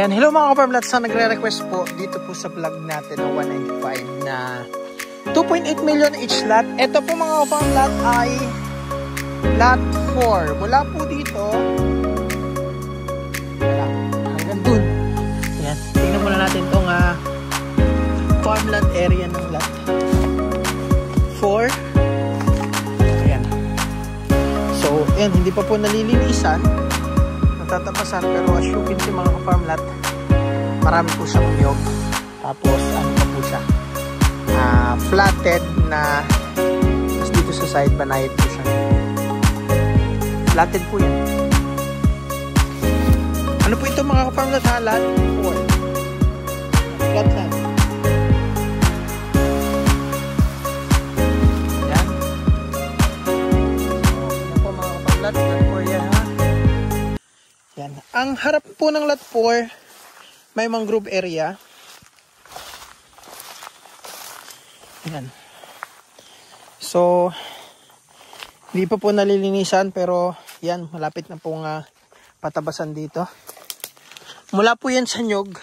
Ayan, hello mga ka-farmlat, sa nagre-request po dito po sa vlog natin ng 195 na 2.8 million each lot. Ito po mga ka-farmlat ay lot 4. Mula po dito hanggang dun. Ayan, tingnan muna natin itong farmland area ng lot 4. Ayan. So, ayan, hindi pa po nalilinisan, natatapasan, pero as you can see mga ka-farmlat, marami po siyang niyog. Tapos ano pa po siya, flatted na, tapos dito sa side banayad po siya. Flatted po yan. Ano po ito mga ka-farmlat? Lot 4 flatland. Yan. Ano po mga ka-farmlat? Lot 4 yan ha. Yan. Ang harap po ng lot 4, may mangrove area. Yan. So, hindi pa po nalilinisan, pero yan, malapit na pong patabasan dito. Mula po yan sa nyog.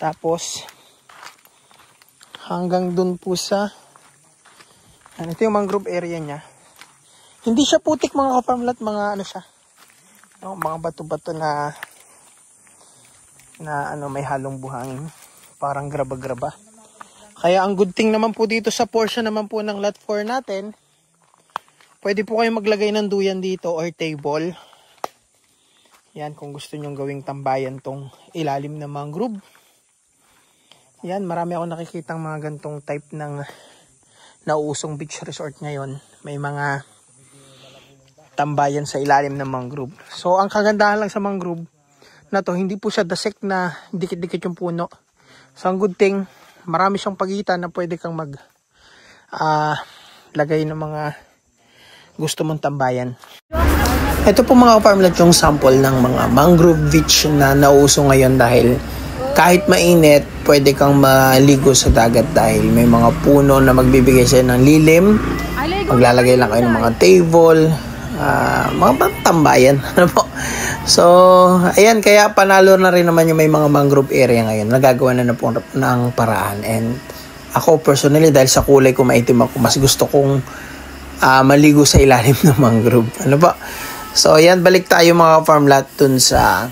Tapos, hanggang dun po sa, yan, ito yung mangrove area niya. Hindi siya putik mga ka-farmlat, mga ano siya, no, mga bato-bato na may halong buhangin, parang graba-graba. Kaya ang good thing naman po dito sa portion naman po ng lot 4 natin, pwede po kayo maglagay ng duyan dito or table. Yan, kung gusto nyong gawing tambayan tong ilalim ng mangrove. Yan, marami ako nakikitang mga gantong type ng nauusong beach resort ngayon. May mga tambayan sa ilalim ng mangrove. So, ang kagandahan lang sa mangrove na to, hindi po siya dasek na dikit-dikit yung puno. So, ang good thing, marami siyang pagitan na pwede kang lagay ng mga gusto mong tambayan. Ito po mga ka-farmlat yung sample ng mga mangrove beach na nauso ngayon dahil kahit mainit, pwede kang maligo sa dagat dahil may mga puno na magbibigay sa'yo ng lilim. Maglalagay lang kayo ng mga table, mga tambayan. Ano po? So, ayan, kaya panalo na rin naman yung may mga mangrove area ngayon. Nagagawa na po ng paraan. And ako personally, dahil sa kulay ko maitim ako, mas gusto kong maligo sa ilalim ng mangrove. Ano ba? So, ayan, balik tayo mga farmlat dun sa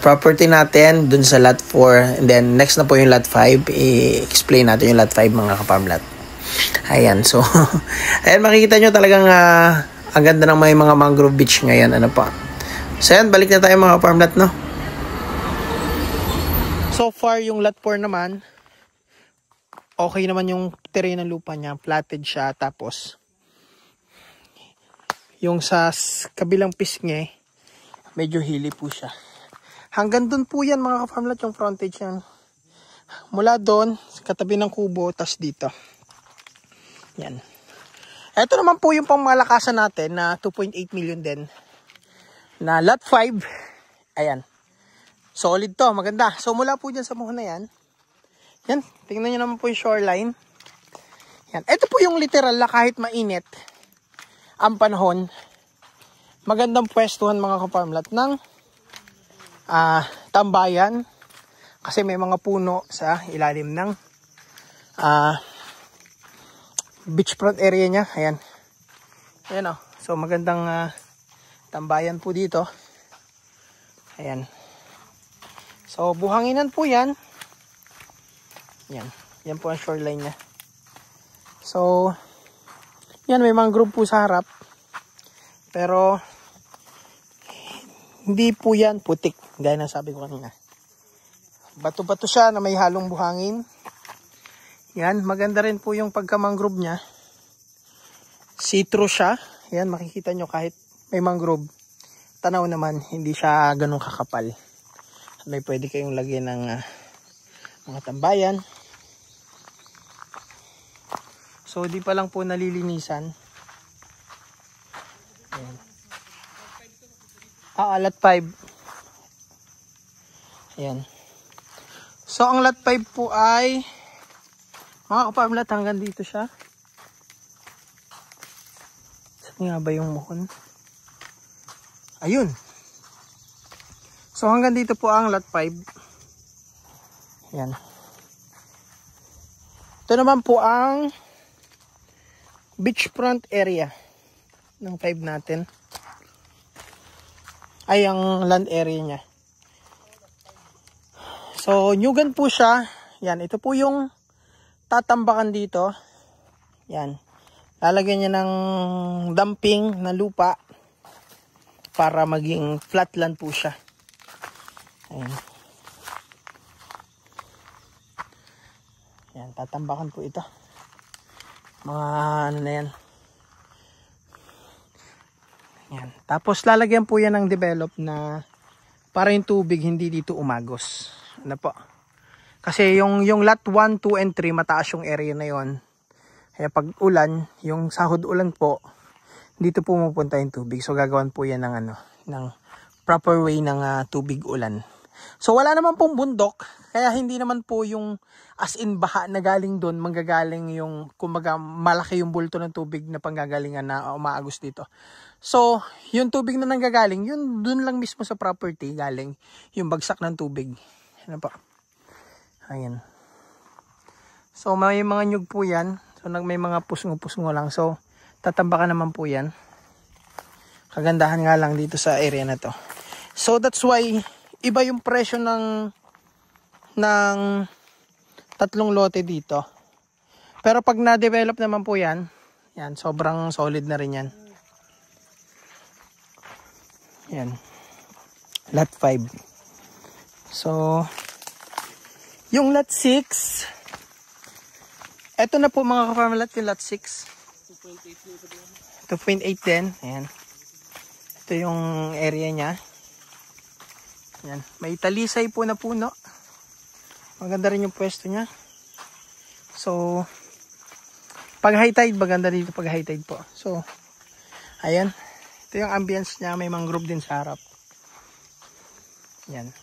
property natin, dun sa lot 4. And then, next na po yung lot 5. I-explain natin yung lot 5 mga ka-farmlat. Ayan, so, ayan, makikita nyo talagang ang ganda ng may mga mangrove beach ngayon. Ano pa? So, ayan, balik na tayo mga farmlat, no? So far, yung lot 4 naman, okay naman yung terrain ng lupa niya. Flatted siya. Tapos, yung sa kabilang pisngi, medyo hilly po siya. Hanggang dun po yan mga ka-farmlat, yung frontage yan. Mula doon, katabi ng kubo, tas dito. Yan. Ito naman po yung pangmalakasan natin na 2.8 million din. Na lot 5. Ayan. Solid to, maganda. So mula po dyan sa muho na yan. Yan, tingnan nyo naman po yung shoreline. Yan. Ito po yung literal na kahit mainit ang panahon, magandang pwestuhan mga ka-farmlat ng tambayan. Kasi may mga puno sa ilalim ng beachfront area niya. Ayan. Ayan o. So magandang tambayan po dito. Ayan. So buhanginan po yan. Yan. Yan po ang shoreline niya. So yan, may mangrove po sa harap. Pero hindi po yan putik, gaya na sabi ko kanina. Bato-bato siya na may halong buhangin. Yan, maganda rin po yung pagka-mangrove niya. See-through siya. Yan, makikita nyo kahit may mangrove, tanaw naman, hindi siya ganun kakapal. May pwede kayong lagyan ng mga tambayan. So, di pa lang po nalilinisan. Ayan. Lot 5. Ayan. So, ang lot 5 po ay mga ka-farmlat, hanggang dito siya. Saan nga ba yung muhon? Ayun. So hanggang dito po ang lot 5. Yan. Ito naman po ang beachfront area ng 5 natin. Ay, ang land area niya. So, nyugan po siya. Yan, ito po yung tatambakan dito. Yan. Lalagyan niya ng dumping na lupa para maging flatland po siya. Ayan. Yan, tatambakan po ito. Mga ano na yan. Yan. Tapos lalagyan po yan ng develop na para yung tubig hindi dito umagos. Ano po? Kasi yung lot 1, 2, and 3 mataas yung area na yon. Kaya pag ulan, yung sahod ulan po, dito po pupunta yung tubig. So gagawan po yan ng ng proper way ng tubig ulan. So wala naman pong bundok, kaya hindi naman po yung as in baha na galing doon, manggagaling yung kumbaga malaki yung bulto ng tubig na panggagalingan na umaagos dito. So yung tubig na nanggagaling, yun doon lang mismo sa property galing yung bagsak ng tubig. Ano pa? Ayan. So may mga nyug po yan. So may mga pusngo-pusngo lang. So tatambakan naman po yan. Kagandahan nga lang dito sa area na to. So that's why iba yung presyo ng tatlong lote dito. Pero pag na-develop naman po yan, yan, sobrang solid na rin yan. Yan. Lot 5. So, yung lot 6, eto na po mga ka-farmlat, yung lot 6. 2.8 din. Ayan. Ito yung area niya. Yan. May talisay po na puno. Maganda rin yung pwesto niya. So, pag high tide, maganda dito pag high tide po. So, ayan. Ito yung ambience niya. May mangrove din sa harap. Yan.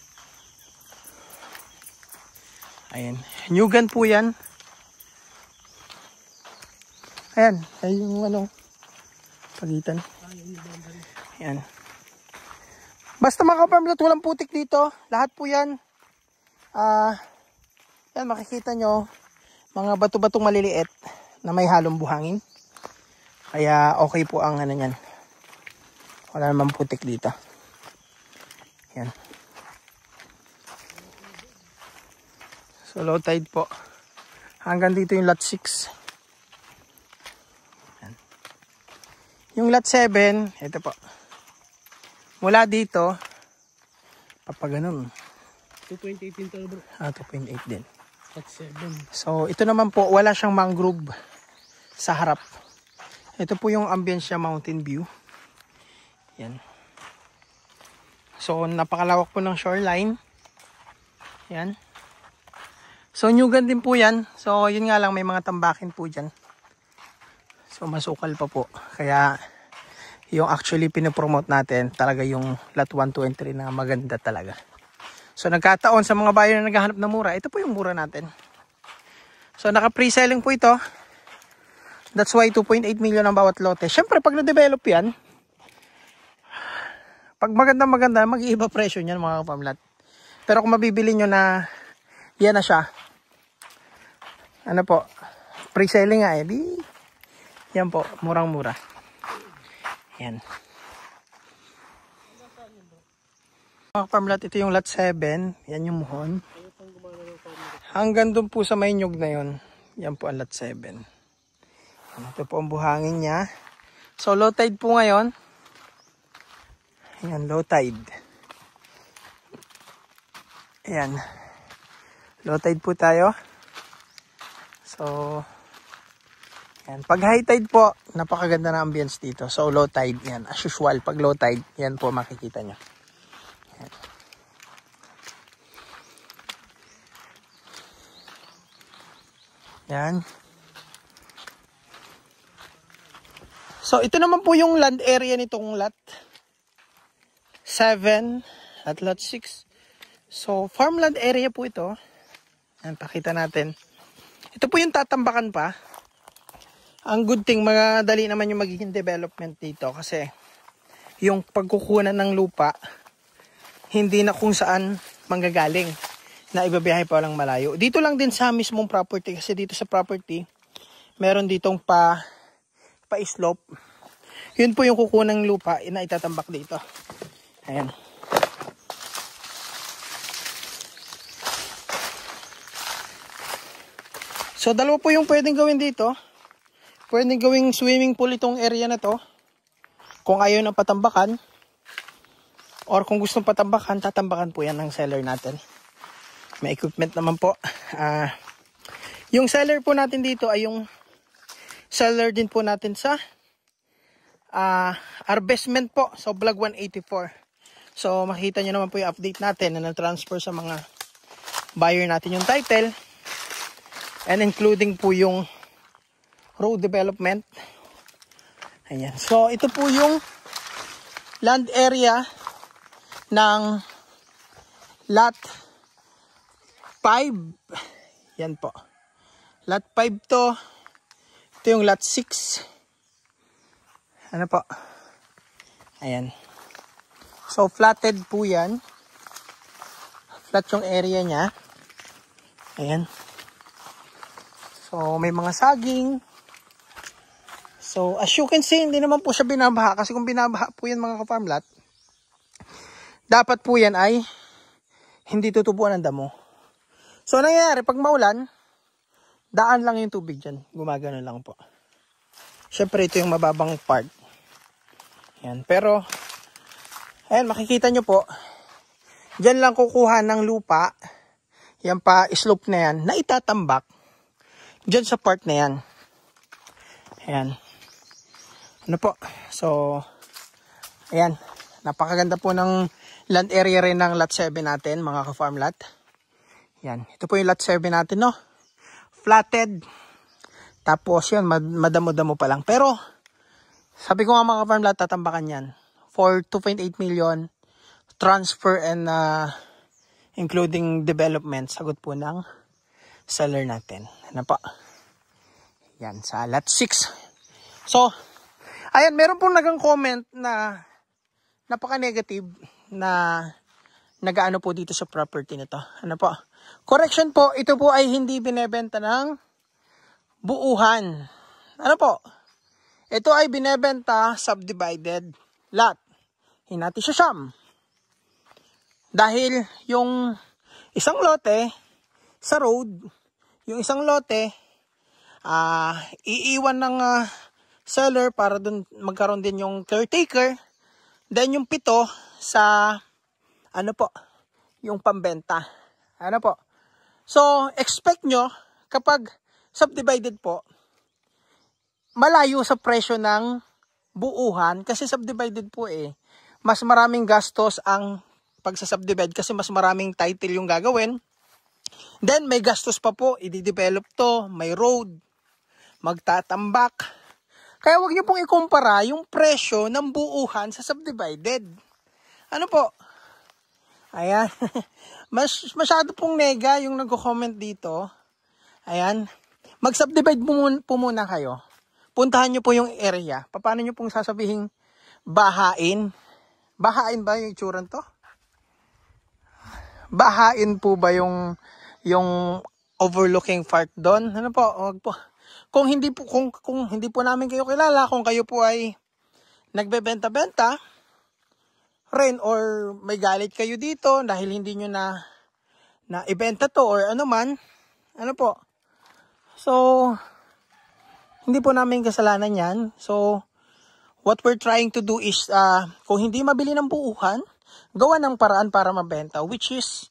Ayan. Nyugan po yan. Ayan. Ayan yung pagitan. Ayan. Basta mga ka-farmlat, walang putik dito. Lahat po yan. Yan, makikita nyo. Mga bato-batong maliliit na may halong buhangin. Kaya okay po ang ano yan. Wala namang putik dito. Yan. So low tide po. Hanggang dito yung lot 6. Yan. Yung lot 7, ito po. Mula dito, papaganon. 2.8 din to bro. 2.8 din. At 7. So, ito naman po, wala siyang mangrove sa harap. Ito po yung ambience niya, mountain view. Yan. So, napakalawak po ng shoreline. Yan. So, nyugan din po yan. So, yun nga lang, may mga tambakin po dyan. So, masukal pa po. Kaya, yung actually pinopromote natin talaga yung lot 1, 2, and 3 na maganda talaga. So nagkataon sa mga buyer na naghahanap ng mura, ito po yung mura natin. So naka pre-selling po ito. That's why 2.8 million ang bawat lote. Syempre pag na-develop yan, pag maganda, mag-iiba presyo niyan mga ka-farmlat. Pero kung mabibili nyo na yan na siya, ano po, pre-selling nga yan po, murang-mura. Yan. Mga farmlat, ito yung lot 7. Yan yung muhon. Hanggang dun po sa may nyug na yun. Yan po ang lot 7. Ito po ang buhangin niya. So low tide po ngayon. Yan, low tide. Ayan. Low tide po tayo. So yan. Pag high tide po, napakaganda na ambience dito. So low tide, yan. As usual, pag low tide, yan po makikita nyo. Yan. Yan. So ito naman po yung land area nitong lot 7 at lot 6. So farmland area po ito. Yan, pakita natin. Ito po yung tatambakan pa. Ang good thing, madali naman yung magiging development dito kasi yung pagkukunan ng lupa, hindi na kung saan manggagaling na ibabiyahe pa lang malayo. Dito lang din sa mismong property kasi dito sa property meron ditong pa-slope. Yun po yung kukunang lupa na itatambak dito. Ayan. So dalawa po yung pwedeng gawin dito. Pwedeng gawing swimming pool itong area na to. Kung ayaw ng patambakan. Or kung gustong patambakan, tatambakan po yan ng seller natin. May equipment naman po. Yung seller po natin dito ay yung seller din po natin sa Harvestment po. So vlog 184. So makikita nyo naman po yung update natin na na-transfer sa mga buyer natin yung title. And including po yung road development. Ayan. So ito po yung land area ng lot 5. Yan po. Lot 5 to. Ito yung lot 6. Ano po? Ayan. So flatted po yan. Flat yung area niya. Ayan. So may mga saging. So as you can see, hindi naman po siya binabaha. Kasi kung binabaha po yan mga ka-farm lot, dapat po yan ay hindi tutubuan ng damo. So nangyayari, pag maulan, daan lang yung tubig dyan. Gumagano lang po. Siyempre ito yung mababang part. Yan. Pero, ayan, makikita nyo po, dyan lang kukuha ng lupa, yan pa, slope na yan, na itatambak, dyan sa part na yan. Ayan. Ano po? So, ayan. Napakaganda po ng land area rin ng lot 7 natin, mga ka-farm lot. Yan. Ito po yung lot 7 natin, no? Flatted. Tapos yun, madamo-damo pa lang. Pero, sabi ko nga mga ka-farm lot, tatambakan yan. For 2.8 million, transfer and including development, sagot po ng seller natin. Ano po? Yan, sa lot 6. So, ayan, meron pong nagang comment na napaka-negative na nagaano po dito sa property nito. Ano po? Correction po, ito po ay hindi binebenta ng buuhan. Ano po? Ito ay binebenta subdivided lot. Hinati siya siyam. Dahil yung isang lote sa road, yung isang lote iiwan ng seller para dun magkaroon din yung caretaker. Then yung 7 sa ano po, yung pambenta. Ano po? So, expect nyo kapag subdivided po, malayo sa presyo ng buuhan kasi subdivided po mas maraming gastos ang pagsasubdivide kasi mas maraming title yung gagawin. Then may gastos pa po, i-develop to, may road, magtatambak. Kaya wag niyo pong ikumpara yung presyo ng buuhan sa subdivided. Ano po? Ayan. Masyado pong nega yung nagko-comment dito. Ayan. Mag-subdivide po muna kayo. Puntahan nyo po yung area. Paano nyo pong sasabihin bahain? Bahain ba yung itsuran to? Bahain po ba yung overlooking part doon? Ano po? Wag po. Kung hindi po namin kayo kilala, kung kayo po ay nagbebenta-benta rin or may galit kayo dito dahil hindi nyo na ibenta to or ano man, ano po? So, hindi po namin kasalanan yan. So, what we're trying to do is, kung hindi mabili ng buuhan, gawa ng paraan para mabenta, which is,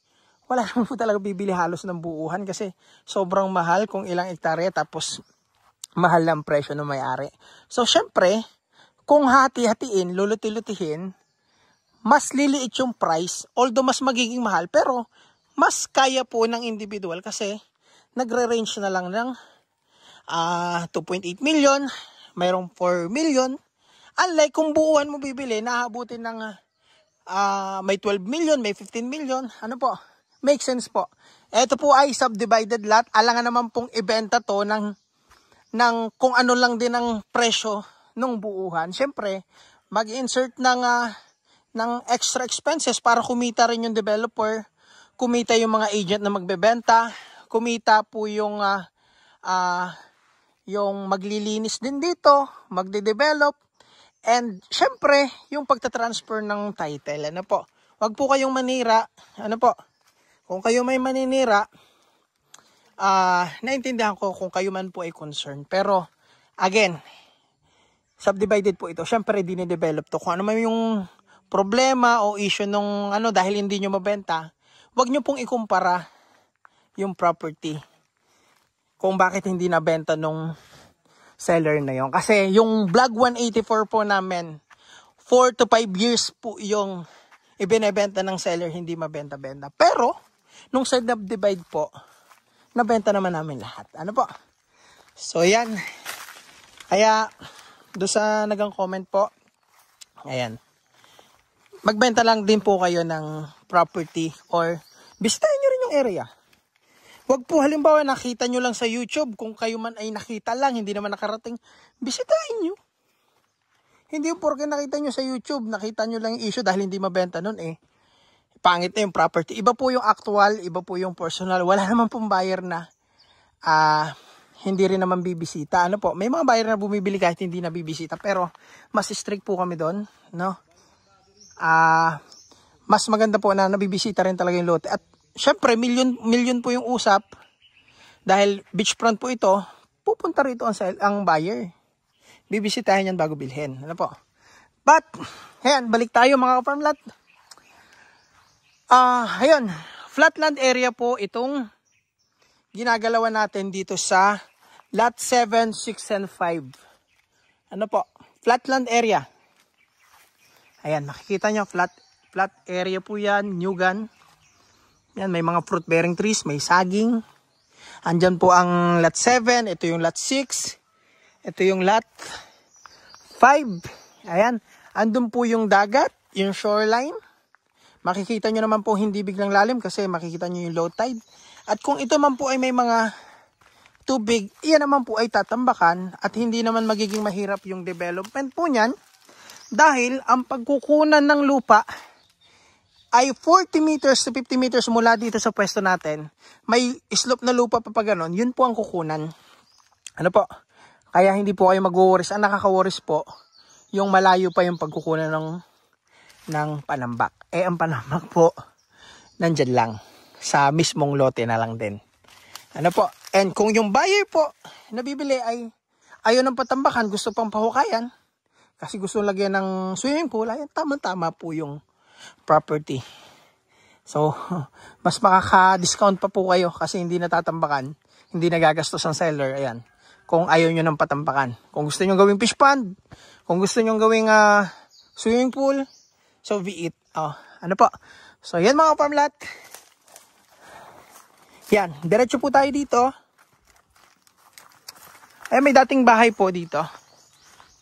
wala naman po talaga bibili halos ng buuhan kasi sobrang mahal kung ilang hektarya tapos mahal ang presyo ng may-ari. So, syempre, kung hati-hatiin, luluti-lutihin, mas liliit yung price, although mas magiging mahal, pero mas kaya po ng individual kasi nagre-range na lang ng 2.8 million, mayroong 4 million. Unlike kung buuan mo bibili, naabutin ng may 12 million, may 15 million. Ano po? Make sense po. Ito po ay subdivided lot. Alangan naman pong ibenta to ng kung ano lang din ang presyo ng buuhan. Siyempre, mag-insert ng ng extra expenses para kumita rin yung developer, kumita yung mga agent na magbebenta, kumita po yung maglilinis din dito, magde-develop, and syempre yung pagtatransfer ng title. Ano po? Wag po kayong manira. Ano po? Kung kayo may maninira, naintindihan ko kung kayo man po ay concerned. Pero again, subdivided po ito. Syempre dine-develop to. Kung ano man yung problema o issue nung dahil hindi nyo mabenta, wag nyo pong ikumpara yung property kung bakit hindi nabenta nung seller na yon. Kasi yung Vlog 184 po namin, 4 to 5 years po yung ibinebenta ng seller, hindi mabenta-benta. Pero nung subdivide po, nabenta naman namin lahat. Ano po? So yan. Kaya do sa nagang comment po, ayan, magbenta lang din po kayo ng property or bisitahin nyo rin yung area. Wag po halimbawa nakita nyo lang sa YouTube, kung kayo man ay nakita lang, hindi naman nakarating, bisitahin nyo. Hindi yung porke nakita nyo sa YouTube, nakita nyo lang yung issue dahil hindi mabenta nun pangit na yung property. Iba po yung actual, iba po yung personal. Wala naman pong buyer na hindi rin naman bibisita. Ano po, may mga buyer na bumibili kahit hindi na bibisita, pero mas strict po kami doon, no? Mas maganda po na nabibisita rin talaga yung lote. At syempre, million po yung usap. Dahil beachfront po ito, pupunta rito ang buyer. Bibisitahin yan bago bilhin. Ano po? But, ayan, balik tayo mga ka-farmlat. Ayun, flatland area po itong ginagalawan natin dito sa lot 7, 6, and 5. Ano po? Flatland area. Ayan, makikita nyo, flat area po yan, Nyugan. Yan, may mga fruit bearing trees, may saging. Andyan po ang lot 7, ito yung lot 6, ito yung lot 5. Ayan, andun po yung dagat, yung shoreline. Makikita nyo naman po hindi biglang lalim kasi makikita nyo yung low tide. At kung ito man po ay may mga tubig, iyan naman po ay tatambakan at hindi naman magiging mahirap yung development po niyan. Dahil ang pagkukunan ng lupa ay 40 meters to 50 meters mula dito sa pwesto natin. May slope na lupa pa ganon, yun po ang kukunan. Ano po? Kaya hindi po kayo mag-worries. Ang nakaka-worries po, yung malayo pa yung pagkukunan ng panambak. Ang panambak po, nandyan lang. Sa mismong lote na lang din. Ano po? And kung yung buyer po, nabibili ay ayaw ng patambakan, gusto pang pahukayan, kasi gusto lagyan ng swimming pool, ayan, tama-tama po yung property. So, mas makaka-discount pa po kayo kasi hindi natatambakan, hindi nagagastos ang seller, ayan. Kung ayaw nyo ng patambakan. Kung gusto nyo gawing fish pond, kung gusto nyo gawing swimming pool, so be it. Ano po? So, yan mga farmlat. Yan, diretso po tayo dito. May dating bahay po dito.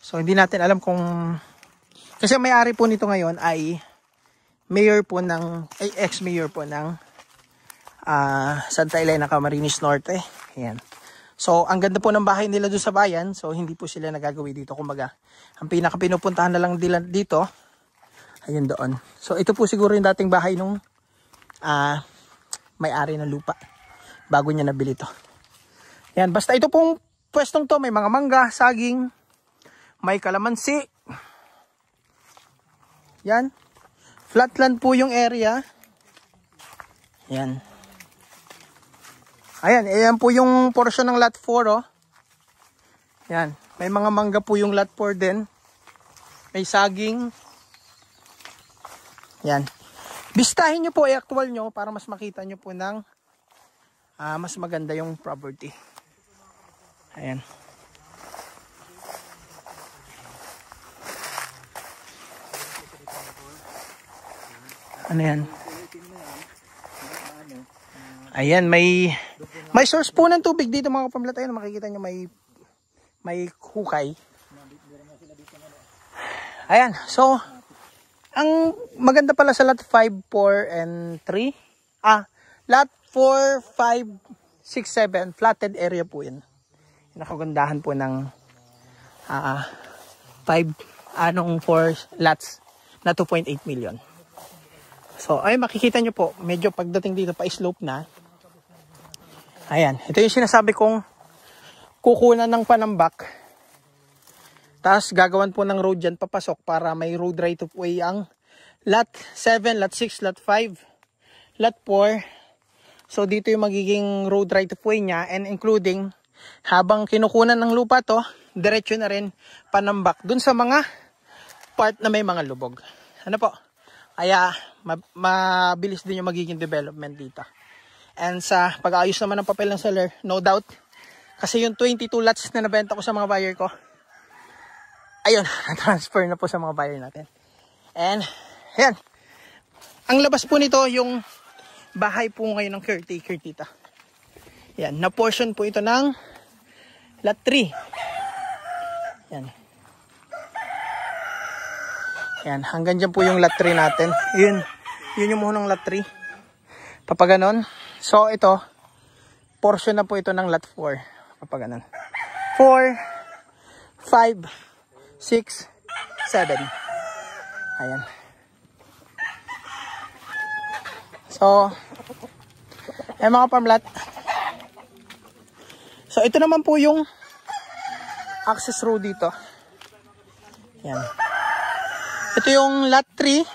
So, hindi natin alam kung... Kasi may-ari po nito ngayon ay ex-mayor po ng Santa Elena, Camarines Norte. Ayan. So, ang ganda po ng bahay nila doon sa bayan. So, hindi po sila nagagawi dito. Kumbaga, ang pinaka-pinupuntahan na lang dito, ayun doon. So, ito po siguro yung dating bahay nung may-ari ng lupa. Bago niya nabili to. Ayan, basta ito pong pwestong to, may mga mangga, saging, may kalamansi. Yan. Flatland po yung area. Yan. Ayan, ayan po yung portion ng lot 4, oh. Yan. May mga mangga po yung lot 4 din. May saging. Yan. Bistahin nyo po, i-actual nyo para mas makita nyo po ng mas maganda yung property. Ayan. Ano yan? Ayan, may source po ng tubig dito mga kapamlat. Ayan, makikita nyo may hukay. Ayan, so ang maganda pala sa lot 5, 4, and 3. Lot 4, 5, 6, 7, flatted area po yan. Nakagandahan po ng 4 lots. na 2.8 million. So, ay makikita nyo po, medyo pagdating dito pa slope na. Ayan, ito yung sinasabi kong kukunan ng panambak. Tapos gagawan po ng road dyan papasok para may road right of way ang lot 7, lot 6, lot 5, lot 4. So dito yung magiging road right of way niya, and including habang kinukunan ng lupa to, diretso na rin panambak dun sa mga part na may mga lubog. Ano po? Kaya mabilis din yung magiging development dito. And sa pag-ayos naman ng papel ng seller, no doubt, kasi yung 22 lots na nabenta ko sa mga buyer ko, ayun, na-transfer na po sa mga buyer natin. And, ayan. Ang labas po nito, yung bahay po ngayon ng caretaker dito. Ayan, na-portion po ito ng lot 3. Ayan. Ayan, hanggang dyan po yung lot 3 natin. Yun yung munang lot 3. Papaganon. So, ito, portion na po ito ng lot 4. Papaganon. 4, 5, 6, 7. Ayan. So, ayan mga farm lot. So, ito naman po yung access road dito. Ayan. Ito yung lot 3.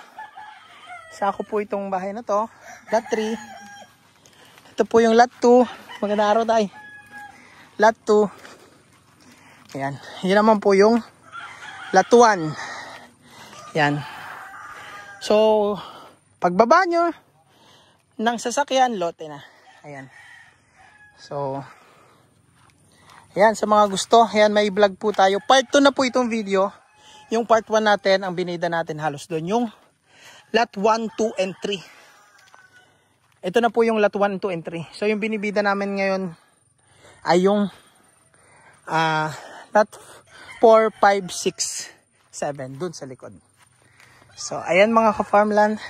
Sako po itong bahay na to. Lot 3. Ito po yung lot 2. Magandang araw tayo. Lot 2. Ayan. Yan naman po yung lot 1. Yan. So, pagbaba nyo ng sasakyan, lote na. Ayan. So, ayan, sa mga gusto, ayan, may vlog po tayo. Part 2 na po itong video. Yung part 1 natin, ang binida natin halos doon, yung lot 1, 2, and 3. Ito na po yung lot 1, 2, and 3. So, yung binibida namin ngayon ay yung lot 4, 5, 6, 7 dun sa likod. So, ayan mga ka-farmland.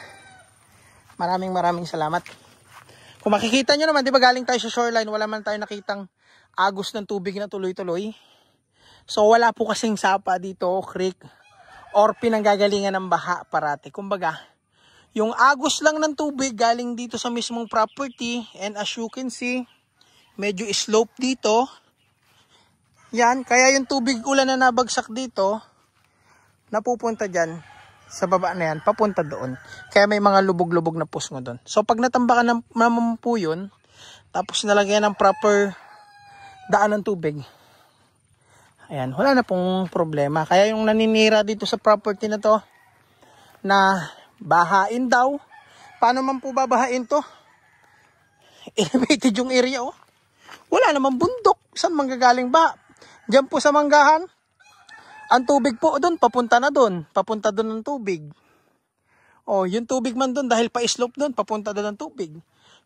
Maraming salamat. Kung makikita nyo naman, di ba galing tayo sa shoreline, wala man tayo nakitang agos ng tubig na tuloy-tuloy. So, wala po kasing sapa dito, creek, or pinanggagalingan ng baha parati. Kumbaga, yung agos lang ng tubig galing dito sa mismong property, and as you can see, medyo slope dito. Yan, kaya yung tubig ulan na nabagsak dito, napupunta dyan, sa baba na yan, papunta doon. Kaya may mga lubog-lubog na pusngo doon. So, pag natambakan naman po yun, tapos nalagyan ng proper daan ng tubig, ayan, wala na pong problema. Kaya yung naninira dito sa property na to, na bahain daw, paano man po babahain to? Elevated yung area, oh. Wala namang bundok. Saan manggagaling ba? Diyan po sa manggahan, ang tubig po doon, papunta na doon. Papunta doon ng tubig. O, yung tubig man doon, dahil pa-slope doon, papunta doon ng tubig.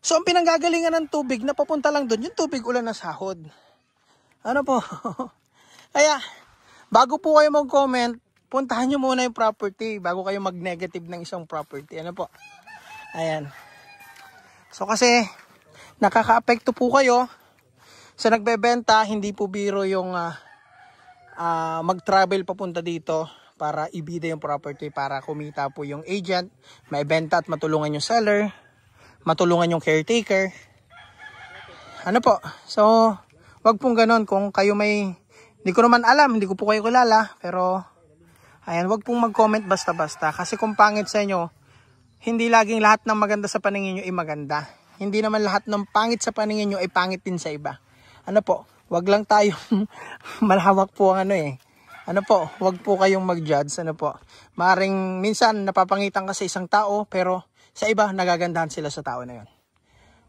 So, ang pinanggagalingan ng tubig na papunta lang doon, yung tubig ulan na sahod. Ano po? Kaya, bago po kayo mag-comment, puntahan nyo muna yung property bago kayo mag-negative ng isang property. Ano po? Ayan. So, kasi, nakaka-apekto po kayo sa nagbebenta, hindi po biro yung mag-travel papunta dito para ibida yung property, para kumita po yung agent, maibenta at matulungan yung seller, matulungan yung caretaker. Ano po? So, wag pong ganon. Kung kayo may, hindi ko naman alam, hindi ko po kayo kilala, pero ayan, wag pong mag-comment basta-basta. Kasi kung pangit sa inyo, hindi laging lahat ng maganda sa paningin nyo ay maganda. Hindi naman lahat ng pangit sa paningin nyo ay pangit din sa iba. Ano po? Wag lang tayo malawak po ang ano eh. Ano po? Wag po kayong mag-judge. Ano po? Maring minsan napapangitan ka sa isang tao, pero sa iba nagagandahan sila sa tao na yon.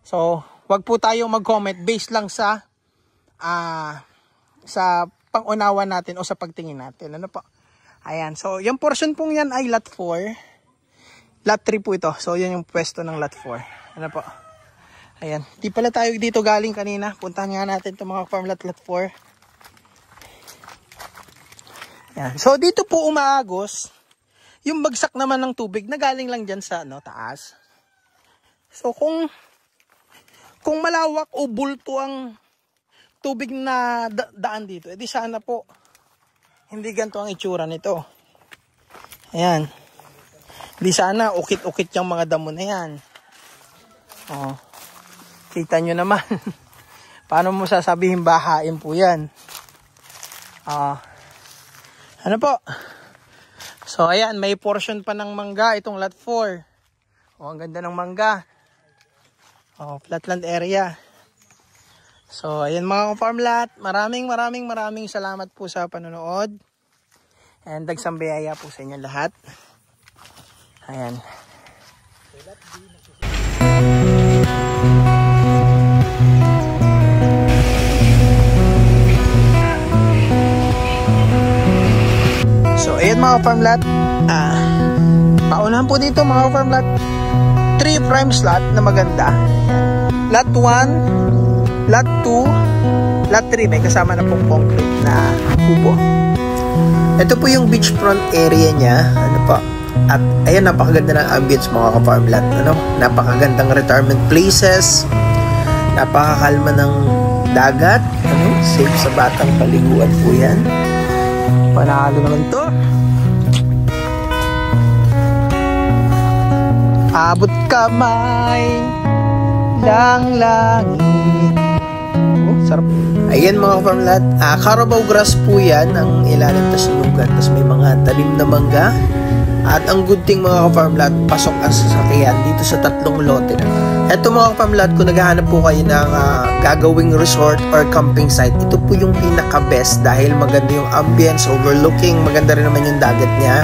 So, wag po tayo mag-comment based lang sa pang-unawa natin o sa pagtingin natin. Ano po? Ayan. So, yung portion pong yan ay lot 4. Lot 3 po ito. So, yan yung pwesto ng lot 4. Ano po? Ayan. Di pala tayo dito galing kanina. Puntahan nga natin itong mga farm lot 4. Ayan. So, dito po umaagos. Yung bagsak naman ng tubig na galing lang dyan sa taas. So, kung malawak o bulto ang tubig na daan dito, edi sana po hindi ganito ang itsura nito. Ayan. Di sana, ukit-ukit yung mga damo na yan. Oh, kita nyo naman. Paano mo sasabihin bahain po yan? Ano po? So, ayan, may portion pa ng mangga itong lot 4. Oh, ang ganda ng mangga. Oh, flatland area. So, ayan mga ka-farm lot. Maraming salamat po sa panonood. And dagsang biyaya po sa inyo lahat. Ayan. So, ayan mga ka-farm lot. Paunahan po dito mga ka-farm lot. 3 prime slot na maganda. Lot 1, lot 2, lot 3 may kasama na pong concrete na kubo. Ito po yung beachfront area niya. Ano po? At ayan, napakaganda ng ambience mga ka-farm lot. Ano? Napakagandang retirement places. Napakakalma ng dagat. Ano? Safe sa batang paliguan po yan. Panalo naman to. Abot kamay ng langit. Oh, sarap. Ayan mga ka-farm lot. Carabao grass po yan. Ang ilalim tas lugan. Tas may mga talim na mangga. At ang good thing mga ka-farm lot, pasok ang sasakyan dito sa 3 lote na. Ito mga ka-farm lot, kung naghahanap po kayo ng gagawing resort or camping site, ito po yung pinaka-best dahil maganda yung ambience, overlooking, maganda rin naman yung dagat niya.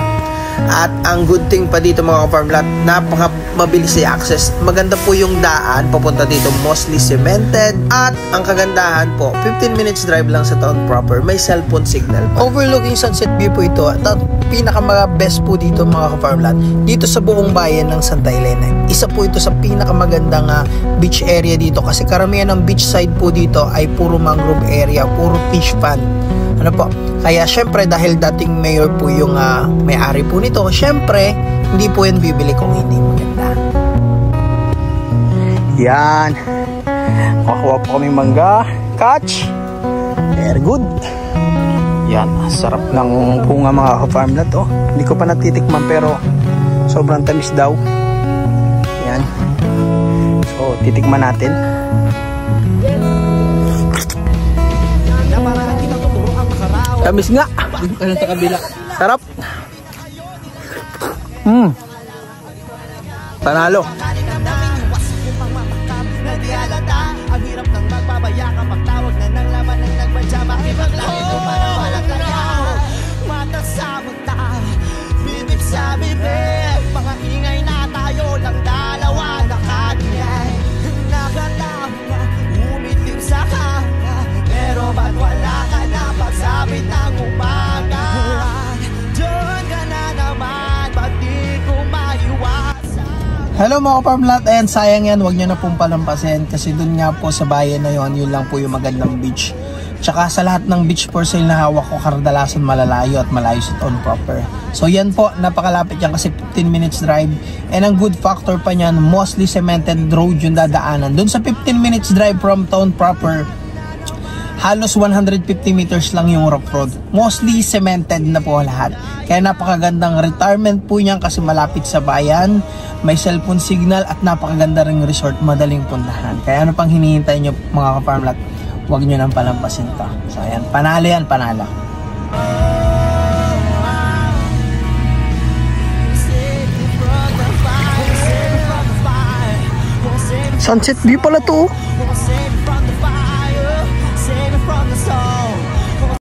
At ang good thing pa dito mga ka-farm lot, napaka-mabilis i-access. Maganda po yung daan papunta dito, mostly cemented. At ang kagandahan po, 15 minutes drive lang sa town proper. May cellphone signal pa. Overlooking sunset view po ito. At pinaka-best po dito mga ka-farm lot, dito sa buong bayan ng Santa Elena. Isa po ito sa pinakamagandang beach area dito kasi karamihan ng beach side po dito ay puro mangrove area, puro fish pond. Ano po? Kaya syempre dahil dating mayor po yung may-ari po nito, syempre hindi po yan bibili kung hindi maganda. Yan. Kukuha po kaming mangga. Catch. Very good. Yan. Sarap ng bunga mga ka-farm lot. Oh. Hindi ko pa natitikman pero sobrang tamis daw. Yan. So, titikman natin. Tamis nga. Ano sa kabila? Sarap. Panalo. Ang hirap ng magbabaya ka, magtawag na ng laman ng nagbadya, makipaglaki ko para walang kaya. Mata sa mata, bibig sa bibig, mga ingay na tayo lang dalawa nakagiyay. Nakalaw na, umitim sa kanya, pero ba't wala ka na pagsabit ng umaga? Diyan ka na naman, ba't di ko maiwasan? Hello mga farm lot, ayan sayang yan, wag nyo na pong palampasin kasi dun nga po sa bayan na yon, yun lang po yung magandang beach. Tsaka sa lahat ng beach for sale na hawak ko, kadalasan malalayo at malayo sa town proper. So yan po, napakalapit yan kasi 15 minutes drive. And ang good factor pa nyan, mostly cemented road yung dadaanan. Dun sa 15 minutes drive from town proper, halos 150 meters lang yung rock road. Mostly cemented na po lahat. Kaya napakagandang retirement po niyan kasi malapit sa bayan. May cellphone signal at napakaganda ring resort, madaling puntahan. Kaya ano pang hinihintay nyo mga ka-farm lot, huwag nyo nang palampasin pa. So ayan, panalo yan, panalo. Sunset view pala to.